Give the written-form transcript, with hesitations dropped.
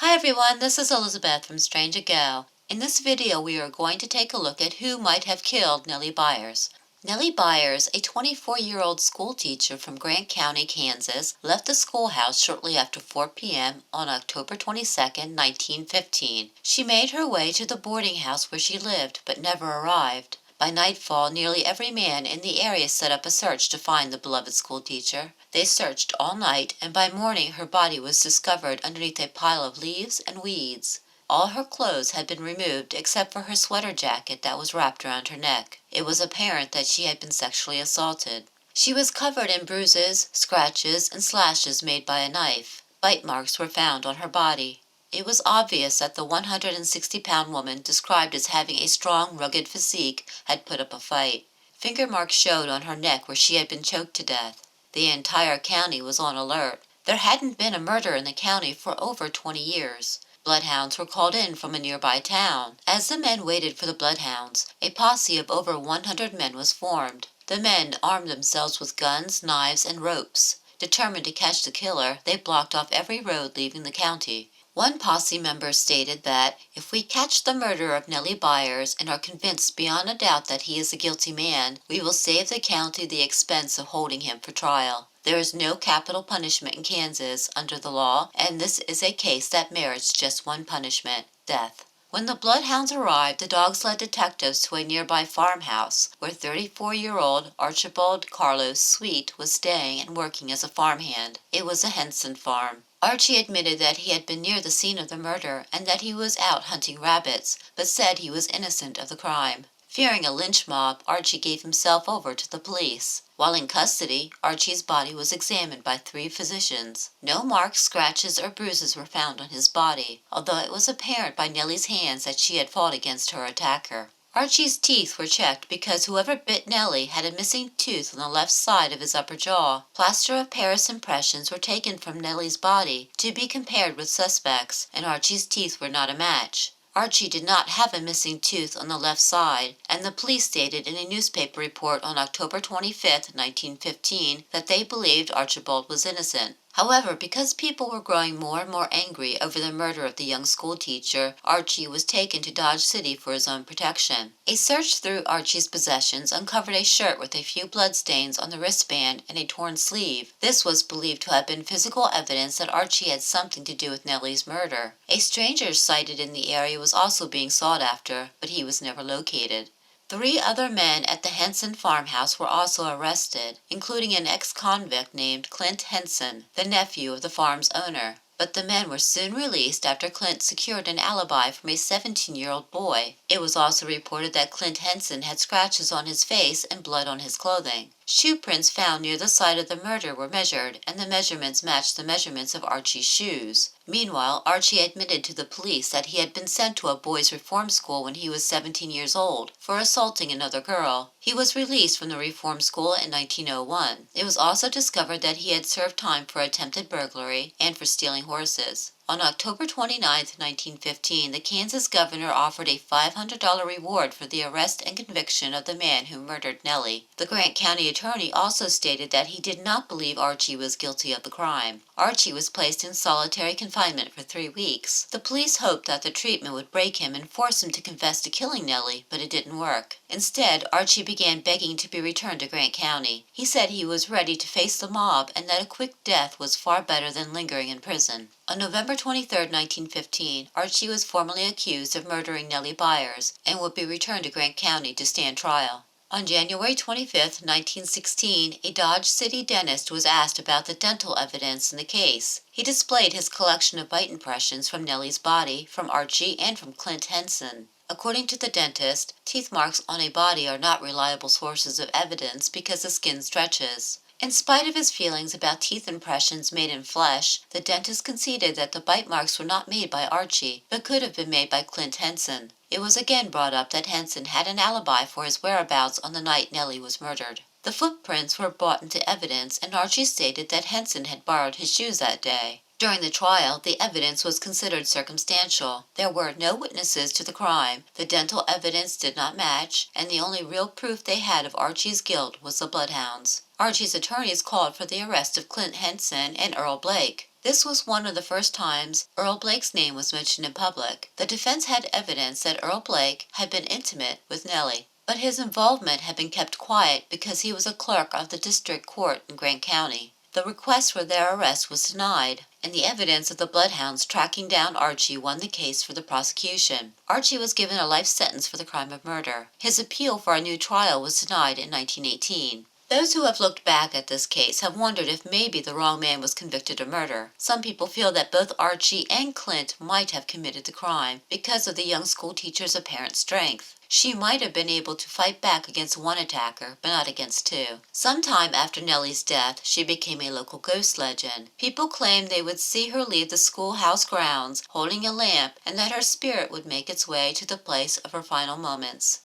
Hi everyone, this is Elizabeth from Strange Ago. In this video we are going to take a look at who might have killed Nellie Byers. Nellie Byers, a 24-year-old school teacher from Grant County, Kansas, left the schoolhouse shortly after 4 p.m. on October 22, 1915. She made her way to the boarding house where she lived, but never arrived. By nightfall, nearly every man in the area set up a search to find the beloved schoolteacher. They searched all night, and by morning her body was discovered underneath a pile of leaves and weeds. All her clothes had been removed except for her sweater jacket that was wrapped around her neck. It was apparent that she had been sexually assaulted. She was covered in bruises, scratches, and slashes made by a knife. Bite marks were found on her body. It was obvious that the 160-pound woman, described as having a strong, rugged physique, had put up a fight. Finger marks showed on her neck where she had been choked to death. The entire county was on alert. There hadn't been a murder in the county for over 20 years. Bloodhounds were called in from a nearby town. As the men waited for the bloodhounds, a posse of over 100 men was formed. The men armed themselves with guns, knives, and ropes. Determined to catch the killer, they blocked off every road leaving the county. One posse member stated that, "If we catch the murderer of Nellie Byers and are convinced beyond a doubt that he is a guilty man, we will save the county the expense of holding him for trial. There is no capital punishment in Kansas under the law, and this is a case that merits just one punishment, death." When the bloodhounds arrived, the dogs led detectives to a nearby farmhouse where 34-year-old Archibald Carlos Sweet was staying and working as a farmhand. It was a Henson farm. Archie admitted that he had been near the scene of the murder and that he was out hunting rabbits, but said he was innocent of the crime. Fearing a lynch mob, Archie gave himself over to the police. While in custody, Archie's body was examined by 3 physicians. No marks, scratches, or bruises were found on his body, although it was apparent by Nellie's hands that she had fought against her attacker. Archie's teeth were checked because whoever bit Nellie had a missing tooth on the left side of his upper jaw. Plaster of Paris impressions were taken from Nellie's body to be compared with suspects, and Archie's teeth were not a match. Archie did not have a missing tooth on the left side, and the police stated in a newspaper report on October 25, 1915, that they believed Archibald was innocent. However, because people were growing more and more angry over the murder of the young schoolteacher, Archie was taken to Dodge City for his own protection. A search through Archie's possessions uncovered a shirt with a few bloodstains on the wristband and a torn sleeve. This was believed to have been physical evidence that Archie had something to do with Nellie's murder. A stranger sighted in the area was also being sought after, but he was never located. 3 other men at the Henson farmhouse were also arrested, including an ex-convict named Clint Henson, the nephew of the farm's owner. But the men were soon released after Clint secured an alibi from a 17-year-old boy. It was also reported that Clint Henson had scratches on his face and blood on his clothing. Shoe prints found near the site of the murder were measured, and the measurements matched the measurements of Archie's shoes. Meanwhile, Archie admitted to the police that he had been sent to a boys' reform school when he was 17 years old for assaulting another girl. He was released from the reform school in 1901. It was also discovered that he had served time for attempted burglary and for stealing horses. On October 29, 1915, the Kansas governor offered a $500 reward for the arrest and conviction of the man who murdered Nellie. The Grant County attorney also stated that he did not believe Archie was guilty of the crime. Archie was placed in solitary confinement for 3 weeks. The police hoped that the treatment would break him and force him to confess to killing Nellie, but it didn't work. Instead, Archie began begging to be returned to Grant County. He said he was ready to face the mob and that a quick death was far better than lingering in prison. On November 23, 1915, Archie was formally accused of murdering Nellie Byers and would be returned to Grant County to stand trial. On January 25, 1916, a Dodge City dentist was asked about the dental evidence in the case. He displayed his collection of bite impressions from Nellie's body, from Archie, and from Clint Henson. According to the dentist, teeth marks on a body are not reliable sources of evidence because the skin stretches. In spite of his feelings about teeth impressions made in flesh, the dentist conceded that the bite marks were not made by Archie, but could have been made by Clint Henson. It was again brought up that Henson had an alibi for his whereabouts on the night Nellie was murdered. The footprints were brought into evidence, and Archie stated that Henson had borrowed his shoes that day. During the trial, the evidence was considered circumstantial. There were no witnesses to the crime, the dental evidence did not match, and the only real proof they had of Archie's guilt was the bloodhounds. Archie's attorneys called for the arrest of Clint Henson and Earl Blake. This was one of the first times Earl Blake's name was mentioned in public. The defense had evidence that Earl Blake had been intimate with Nellie, but his involvement had been kept quiet because he was a clerk of the district court in Grant County. The request for their arrest was denied, and the evidence of the bloodhounds tracking down Archie won the case for the prosecution. Archie was given a life sentence for the crime of murder. His appeal for a new trial was denied in 1918. Those who have looked back at this case have wondered if maybe the wrong man was convicted of murder. Some people feel that both Archie and Clint might have committed the crime because of the young school teacher's apparent strength. She might have been able to fight back against one attacker, but not against two. Sometime after Nellie's death, she became a local ghost legend. People claimed they would see her leave the schoolhouse grounds holding a lamp and that her spirit would make its way to the place of her final moments.